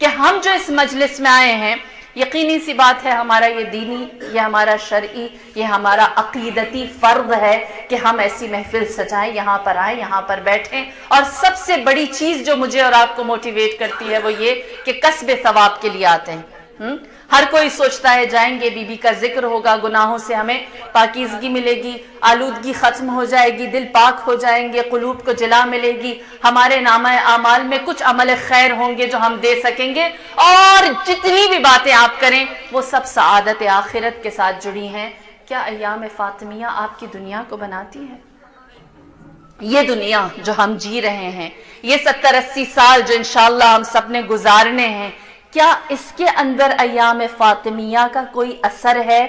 کہ ہم جو اس مجلس میں آئے ہیں، یقینی سی بات ہے ہمارا یہ دینی، یہ ہمارا شرعی، یہ ہمارا عقیدتی فرض ہے کہ ہم ایسی محفل سجائیں، یہاں پر آئیں، یہاں پر بیٹھیں. اور سب سے بڑی چیز جو مجھے اور آپ کو موٹیویٹ کرتی ہے وہ یہ کہ کسب ثواب کے لیے آتے ہیں. ہر کوئی سوچتا ہے جائیں گے، بی بی کا ذکر ہوگا، گناہوں سے ہمیں پاکیزگی ملے گی، آلودگی ختم ہو جائے گی، دل پاک ہو جائیں گے، قلوب کو جلا ملے گی، ہمارے نامہ اعمال میں کچھ عمل خیر ہوں گے جو ہم دے سکیں گے، اور جتنی بھی باتیں آپ کریں وہ سب سعادت آخرت کے ساتھ جڑی ہیں. کیا ایام فاطمیہ آپ کی دنیا کو بناتی ہے؟ یہ دنیا جو ہم جی رہے ہیں، یہ 70-80 سال جو انشاءاللہ ہم سب نے گزارنے ہیں، کیا اس کے اندر ایام فاطمیہ کا کوئی اثر ہے؟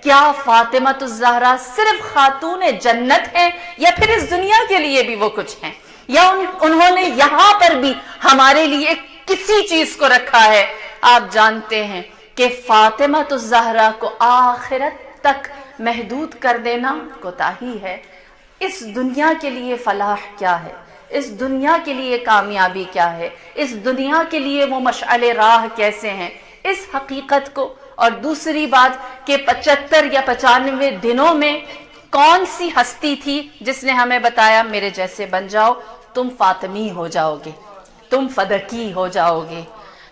کیا فاطمۃ الزہرا صرف خاتون جنت ہیں، یا پھر اس دنیا کے لیے بھی وہ کچھ ہیں، یا انہوں نے یہاں پر بھی ہمارے لیے کسی چیز کو رکھا ہے؟ آپ جانتے ہیں کہ فاطمۃ الزہرا کو آخرت تک محدود کر دینا کوتاہی ہے. اس دنیا کے لیے فلاح کیا ہے؟ اس دنیا کے لیے کامیابی کیا ہے؟ اس دنیا کے لیے وہ مشعل راہ کیسے ہیں؟ اس حقیقت کو، اور دوسری بات کہ 75 یا 95 دنوں میں کون سی ہستی تھی جس نے ہمیں بتایا میرے جیسے بن جاؤ، تم فاطمی ہو جاؤ گے، تم فدکی ہو جاؤ گے،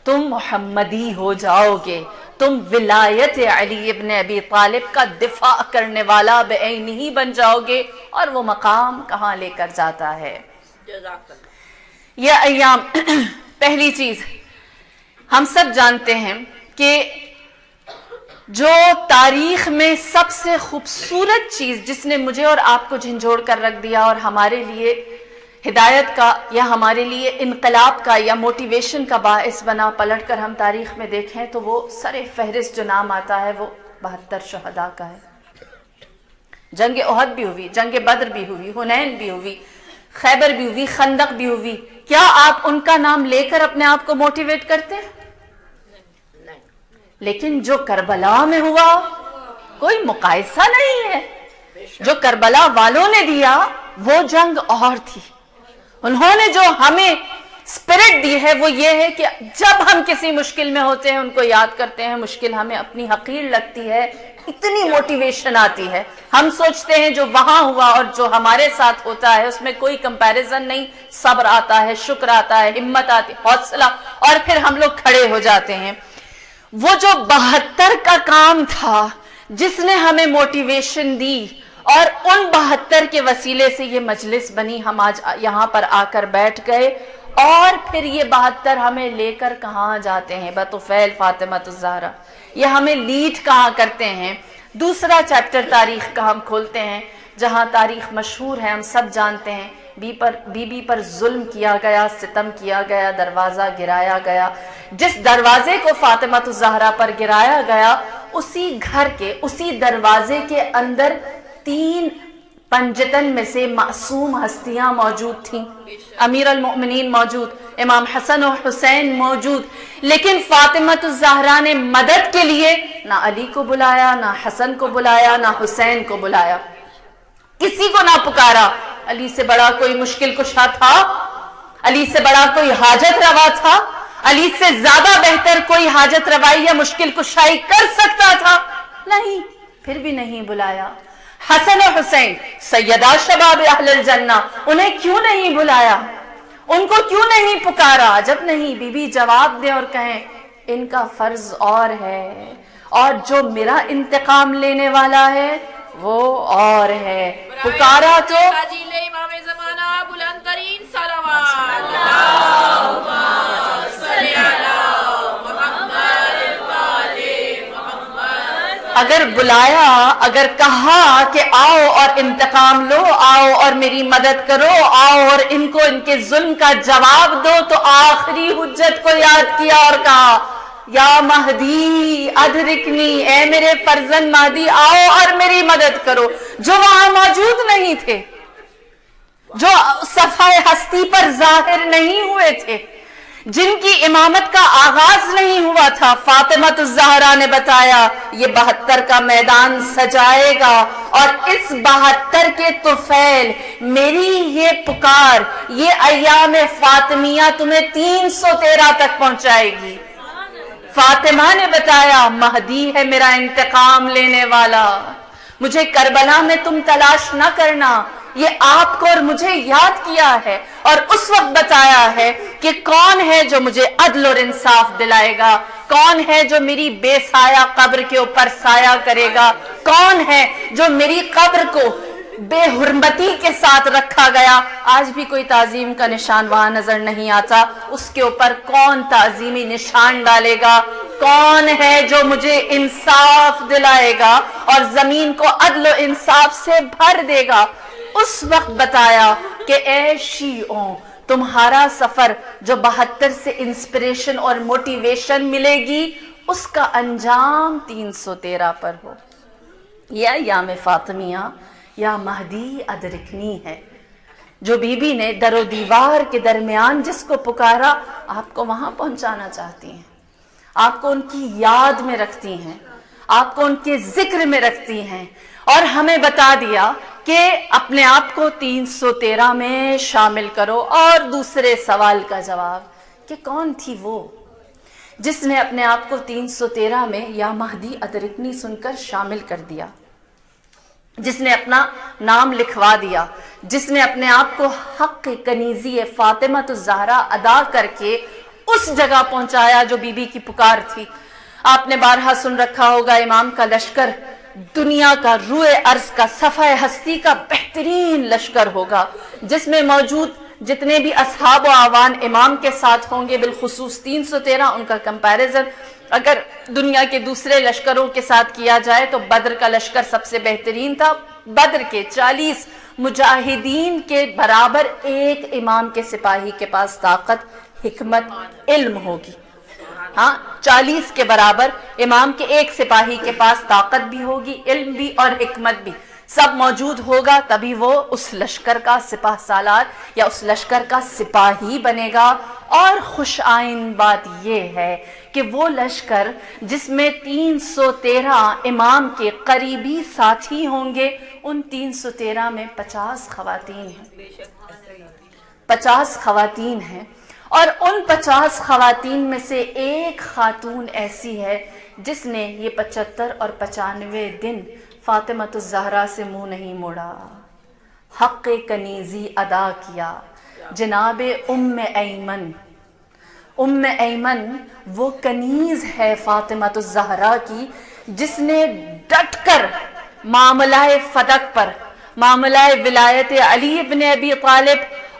تم محمدی ہو جاؤ گے، تم ولایت علی ابن ابی طالب کا دفاع کرنے والا بعین ہی بن جاؤ گے. اور وہ مقام کہاں لے کر جاتا ہے؟ یہ ایام پہلی چیز ہم سب جانتے ہیں کہ جو تاریخ میں سب سے خوبصورت چیز جس نے مجھے اور آپ کو جھنجھوڑ کر رکھ دیا اور ہمارے لیے ہدایت کا یا ہمارے لیے انقلاب کا یا موٹیویشن کا باعث بنا، پلٹ کر ہم تاریخ میں دیکھیں تو وہ سر فہرست جو نام آتا ہے وہ 72 شہداء کا ہے. جنگ احد بھی ہوئی، جنگ بدر بھی ہوئی، حنین بھی ہوئی، خیبر بھی ہوئی، خندق بھی ہوئی. کیا آپ ان کا نام لے کر اپنے آپ کو موٹیویٹ کرتے ہیں؟ لیکن جو کربلا میں ہوا کوئی مقایسہ نہیں ہے. جو کربلا والوں نے دیا وہ جنگ اور تھی. انہوں نے جو ہمیں اسپرٹ دی ہے وہ یہ ہے کہ جب ہم کسی مشکل میں ہوتے ہیں ان کو یاد کرتے ہیں، مشکل ہمیں اپنی حقیر لگتی ہے، اتنی موٹیویشن آتی ہے. ہم سوچتے ہیں جو وہاں ہوا اور جو ہمارے ساتھ ہوتا ہے اس میں کوئی کمپیریزن نہیں. صبر آتا ہے، شکر آتا ہے، ہمت آتی ہے، حوصلہ، اور پھر ہم لوگ کھڑے ہو جاتے ہیں. وہ جو 72 کا کام تھا جس نے ہمیں موٹیویشن دی، اور ان 72 کے وسیلے سے یہ مجلس بنی، ہم آج یہاں پر آ کر بیٹھ گئے، اور پھر یہ 72 ہمیں لے کر کہاں جاتے ہیں؟ بطفیل فاطمۃ الزہرا یہ ہمیں لیڈ کہاں کرتے ہیں؟ دوسرا چیپٹر تاریخ کا ہم کھولتے ہیں جہاں تاریخ مشہور ہے، ہم سب جانتے ہیں. بی بی پر ظلم کیا گیا، ستم کیا گیا، دروازہ گرایا گیا. جس دروازے کو فاطمۃ الزہرا پر گرایا گیا اسی گھر کے، اسی دروازے کے اندر 3 پنجتن میں سے معصوم ہستیاں موجود تھیں. امیر المؤمنین موجود، امام حسن و حسین موجود، لیکن فاطمۃ الزہرا نے مدد کے لیے نہ علی کو بلایا، نہ حسن کو بلایا، نہ حسین کو بلایا، کسی کو نہ پکارا. علی سے بڑا کوئی مشکل کشا تھا؟ علی سے بڑا کوئی حاجت روا تھا؟ علی سے زیادہ بہتر کوئی حاجت روائی یا مشکل کشائی کر سکتا تھا؟ نہیں، پھر بھی نہیں بلایا. حسن و حسین سیدہ شباب اہل الجنہ، انہیں کیوں نہیں بلایا؟ ان کو کیوں نہیں پکارا؟ جب نہیں بی بی جواب دیں اور کہیں ان کا فرض اور ہے، اور جو میرا انتقام لینے والا ہے وہ اور ہے. پکارا تو امام زمانہ بلند ترین صلوات اللہم صلی علی محمد اگر بلایا، اگر کہا کہ آؤ اور انتقام لو، آؤ اور میری مدد کرو، آؤ اور ان کو ان کے ظلم کا جواب دو، تو آخری حجت کو یاد کیا اور کہا یا مہدی ادرکنی، اے میرے فرزند مہدی آؤ اور میری مدد کرو. جو وہاں موجود نہیں تھے، جو صفحہ ہستی پر ظاہر نہیں ہوئے تھے، جن کی امامت کا آغاز نہیں ہوا تھا، فاطمۃ الزہرا نے بتایا یہ 72 کا میدان سجائے گا، اور اس 72 کے طفیل میری یہ پکار، یہ ایام فاطمیہ تمہیں 313 تک پہنچائے گی. فاطمہ نے بتایا مہدی ہے میرا انتقام لینے والا، مجھے کربلا میں تم تلاش نہ کرنا، یہ آپ کو اور مجھے یاد کیا ہے اور اس وقت بتایا ہے کہ کون ہے جو مجھے عدل اور انصاف دلائے گا، کون ہے جو میری بے سایہ قبر کے اوپر سایہ کرے گا، کون ہے جو میری قبر کو بے حرمتی کے ساتھ رکھا گیا، آج بھی کوئی تعظیم کا نشان وہاں نظر نہیں آتا، اس کے اوپر کون تعظیمی نشان ڈالے گا، کون ہے جو مجھے انصاف دلائے گا اور زمین کو عدل و انصاف سے بھر دے گا۔ اس وقت بتایا کہ اے شیعوں، تمہارا سفر جو 72 سے انسپریشن اور موٹیویشن ملے گی اس کا انجام 313 پر ہو، یا ایام فاطمیہ یا مہدی ادرکنی ہے۔ جو بی بی نے در و دیوار کے درمیان جس کو پکارا، آپ کو وہاں پہنچانا چاہتی ہیں، آپ کو ان کی یاد میں رکھتی ہیں، آپ کو ان کے ذکر میں رکھتی ہیں، اور ہمیں بتا دیا کہ اپنے آپ کو 313 میں شامل کرو۔ اور دوسرے سوال کا جواب کہ کون تھی وہ جس نے اپنے آپ کو 313 میں یا مہدی ادرکنی سن کر شامل کر دیا، جس نے اپنا نام لکھوا دیا، جس نے اپنے آپ کو حق کنیزی فاطمہ الزہرا ادا کر کے اس جگہ پہنچایا جو بی بی کی پکار تھی۔ آپ نے بارہا سن رکھا ہوگا امام کا لشکر دنیا کا روئے ارض کا صفحہ ہستی کا بہترین لشکر ہوگا، جس میں موجود جتنے بھی اصحاب و اعوان امام کے ساتھ ہوں گے، بالخصوص 313 ان کا کمپیریزن اگر دنیا کے دوسرے لشکروں کے ساتھ کیا جائے تو بدر کا لشکر سب سے بہترین تھا۔ بدر کے 40 مجاہدین کے برابر ایک امام کے سپاہی کے پاس طاقت، حکمت، علم ہوگی۔ ہاں، 40 کے برابر امام کے ایک سپاہی کے پاس طاقت بھی ہوگی، علم بھی اور حکمت بھی، سب موجود ہوگا، تبھی وہ اس لشکر کا سپاہ سالار یا اس لشکر کا سپاہی بنے گا۔ اور خوش آئین بات یہ ہے کہ وہ لشکر جس میں 313 امام کے قریبی ساتھی ہوں گے، ان 313 میں 50 خواتین ہیں، 50 خواتین ہیں، اور ان 50 خواتین میں سے ایک خاتون ایسی ہے جس نے یہ 75 اور 95 دن فاطمہ الزہرا سے منہ نہیں موڑا، حق کنیزی ادا کیا۔ جناب ام ایمن، ام ایمن وہ کنیز ہے فاطمہ الزہرا کی جس نے ڈٹ کر معاملہ فدق پر، معاملہ ولایت علی ابن ابی طالب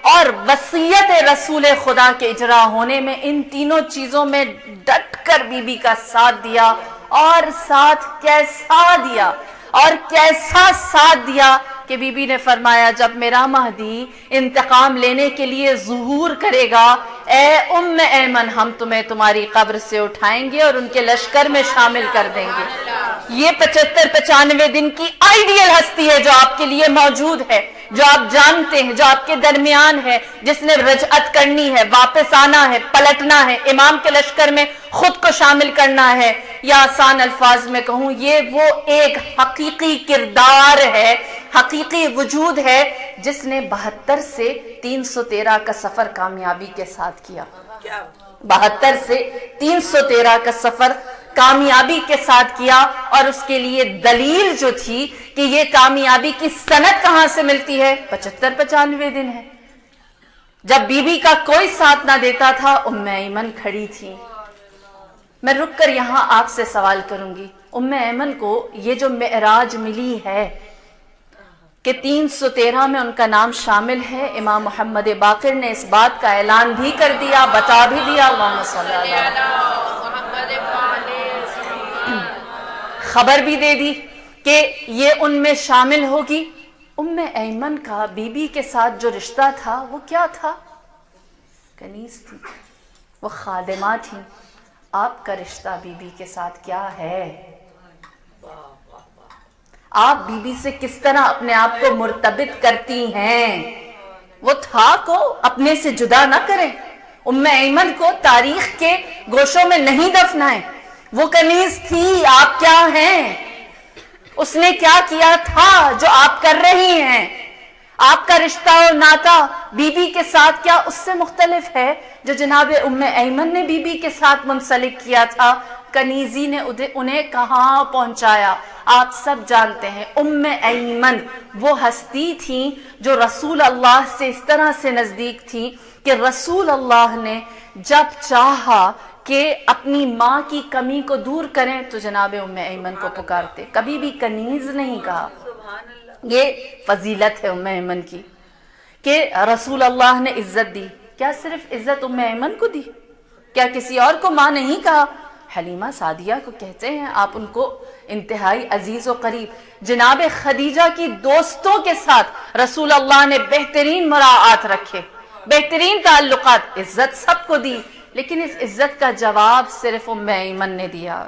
اور وصیت رسول خدا کے اجرا ہونے میں، ان تینوں چیزوں میں ڈٹ کر بی بی کا ساتھ دیا، اور ساتھ کیسا دیا، اور کیسا ساتھ دیا کہ بی بی نے فرمایا جب میرا مہدی انتقام لینے کے لیے ظہور کرے گا، اے ام ایمن ہم تمہیں تمہاری قبر سے اٹھائیں گے اور ان کے لشکر میں شامل کر دیں گے۔ یہ 75-95 دن کی آئیڈیل ہستی ہے جو آپ کے لیے موجود ہے، جو آپ جانتے ہیں، جو آپ کے درمیان ہے، جس نے رجعت کرنی ہے، واپس آنا ہے، پلٹنا ہے، امام کے لشکر میں خود کو شامل کرنا ہے، یا آسان الفاظ میں کہوں یہ وہ ایک حقیقی کردار ہے، حقیقی وجود ہے جس نے 72 سے 313 کا سفر کامیابی کے ساتھ کیا، 72 سے 313 کا سفر کامیابی کے ساتھ کیا۔ اور اس کے لیے دلیل جو تھی کہ یہ کامیابی کی سند کہاں سے ملتی ہے، 75-95 دن ہے۔ جب بی بی کا کوئی ساتھ نہ دیتا تھا، ام ایمن کھڑی تھی۔ میں رک کر یہاں آپ سے سوال کروں گی، ام ایمن کو یہ جو معراج ملی ہے کہ 313 میں ان کا نام شامل ہے، امام محمد باقر نے اس بات کا اعلان بھی کر دیا، بتا بھی دیا، اللہم صلی اللہ علیہ خبر بھی دے دی کہ یہ ان میں شامل ہوگی۔ ام ایمن کا بی بی کے ساتھ جو رشتہ تھا وہ کیا تھا؟ کنیز تھی، وہ خادمہ تھی۔ آپ کا رشتہ بی بی کے ساتھ کیا ہے؟ آپ بی بی سے کس طرح اپنے آپ کو مرتبط کرتی ہیں؟ وہ تھا کو اپنے سے جدا نہ کریں، ام ایمن کو تاریخ کے گوشوں میں نہیں دفنائیں۔ وہ کنیز تھی، آپ کیا ہیں؟ اس نے کیا کیا تھا جو آپ کر رہی ہیں؟ آپ کا رشتہ و ناتا بی بی کے ساتھ کیا اس سے مختلف ہے جو جناب ام ایمن نے بی بی کے ساتھ منسلک کیا تھا؟ کنیزی نے انہیں کہاں پہنچایا؟ آپ سب جانتے ہیں ام ایمن وہ ہستی تھی جو رسول اللہ سے اس طرح سے نزدیک تھی کہ رسول اللہ نے جب چاہا کہ اپنی ماں کی کمی کو دور کریں تو جناب ام ایمن کو پکارتے، کبھی بھی کنیز نہیں کہا۔ یہ فضیلت ہے ام ایمن کی کہ رسول اللہ نے عزت دی۔ کیا صرف عزت ام ایمن کو دی؟ کیا کسی اور کو ماں نہیں کہا؟ حلیمہ سعدیہ کو کہتے ہیں، آپ ان کو انتہائی عزیز و قریب۔ جناب خدیجہ کی دوستوں کے ساتھ رسول اللہ نے بہترین مراعات رکھے، بہترین تعلقات، عزت سب کو دی، لیکن اس عزت کا جواب صرف ام ایمن نے دیا۔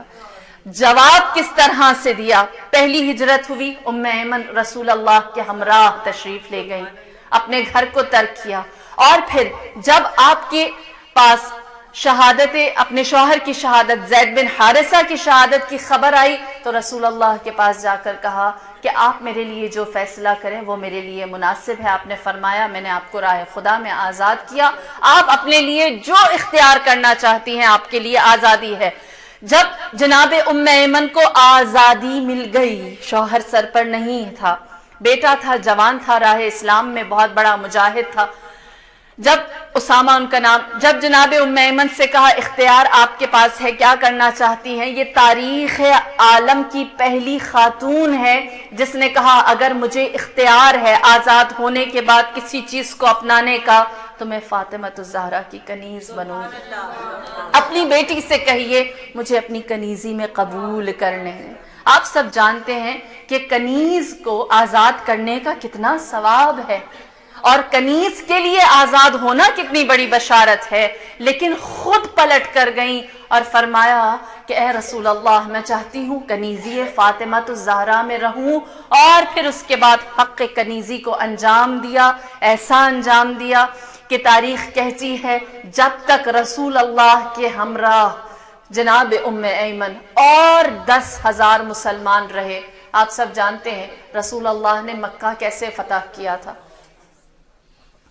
جواب کس طرح سے دیا؟ پہلی ہجرت ہوئی، ام ایمن رسول اللہ کے ہمراہ تشریف لے گئی، اپنے گھر کو ترک کیا، اور پھر جب آپ کے پاس شہادت اپنے شوہر کی شہادت، زید بن حارثہ کی شہادت کی خبر آئی تو رسول اللہ کے پاس جا کر کہا کہ آپ میرے لیے جو فیصلہ کریں وہ میرے لیے مناسب ہے۔ آپ نے فرمایا میں نے آپ کو راہ خدا میں آزاد کیا، آپ اپنے لیے جو اختیار کرنا چاہتی ہیں آپ کے لیے آزادی ہے۔ جب جناب ام ایمن کو آزادی مل گئی، شوہر سر پر نہیں تھا، بیٹا تھا، جوان تھا، راہ اسلام میں بہت بڑا مجاہد تھا، جب اسامہ ان کا نام، جب جناب ام ایمن سے کہا اختیار آپ کے پاس ہے، کیا کرنا چاہتی ہیں؟ یہ تاریخ عالم کی پہلی خاتون ہے جس نے کہا اگر مجھے اختیار ہے آزاد ہونے کے بعد کسی چیز کو اپنانے کا تو میں فاطمہ الزہرا کی کنیز بنوں گی۔ اپنی بیٹی سے کہیے مجھے اپنی کنیزی میں قبول کرنے ہیں۔ آپ سب جانتے ہیں کہ کنیز کو آزاد کرنے کا کتنا ثواب ہے، اور کنیز کے لیے آزاد ہونا کتنی بڑی بشارت ہے، لیکن خود پلٹ کر گئیں اور فرمایا کہ اے رسول اللہ میں چاہتی ہوں کنیزی فاطمہ الزہرا میں رہوں، اور پھر اس کے بعد حق کنیزی کو انجام دیا، ایسا انجام دیا کہ تاریخ کہتی ہے جب تک رسول اللہ کے ہمراہ جناب ام ایمن اور 10,000 مسلمان رہے۔ آپ سب جانتے ہیں رسول اللہ نے مکہ کیسے فتح کیا تھا؟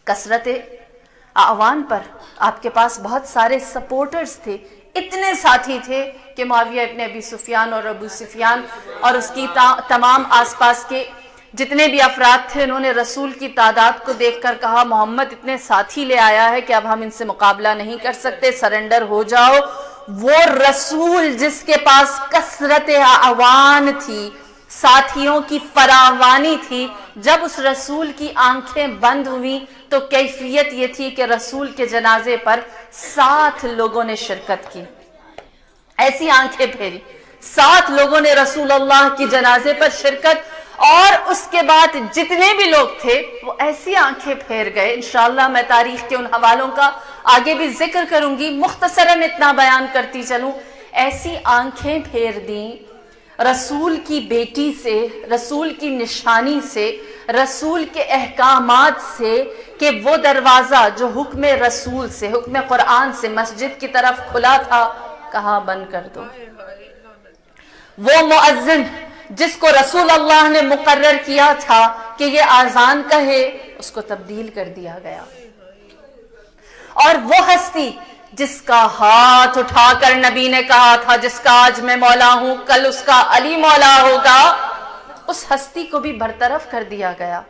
کثرت اعوان پر، آپ کے پاس بہت سارے سپورٹرز تھے، اتنے ساتھی تھے کہ معاویہ ابن ابی سفیان اور ابو سفیان اور اس کی تمام آس پاس کے جتنے بھی افراد تھے انہوں نے رسول کی تعداد کو دیکھ کر کہا محمد اتنے ساتھی لے آیا ہے کہ اب ہم ان سے مقابلہ نہیں کر سکتے، سرنڈر ہو جاؤ۔ وہ رسول جس کے پاس کثرت اعوان تھی، ساتھیوں کی فراوانی تھی، جب اس رسول کی آنکھیں بند ہوئی تو کیفیت یہ تھی کہ رسول کے جنازے پر 7 لوگوں نے شرکت کی، ایسی آنکھیں پھیری، 7 لوگوں نے رسول اللہ کی جنازے پر شرکت، اور اس کے بعد جتنے بھی لوگ تھے وہ ایسی آنکھیں پھیر گئے۔ انشاءاللہ میں تاریخ کے ان حوالوں کا آگے بھی ذکر کروں گی، مختصراً اتنا بیان کرتی چلوں، ایسی آنکھیں پھیر دیں رسول کی بیٹی سے، رسول کی نشانی سے، رسول کے احکامات سے، کہ وہ دروازہ جو حکم رسول سے، حکم قرآن سے مسجد کی طرف کھلا تھا، کہاں بند کر دو۔ وہ مؤذن جس کو رسول اللہ نے مقرر کیا تھا کہ یہ آذان کہے، اس کو تبدیل کر دیا گیا۔ اور وہ ہستی جس کا ہاتھ اٹھا کر نبی نے کہا تھا جس کا آج میں مولا ہوں کل اس کا علی مولا ہوگا، اس ہستی کو بھی برطرف کر دیا گیا۔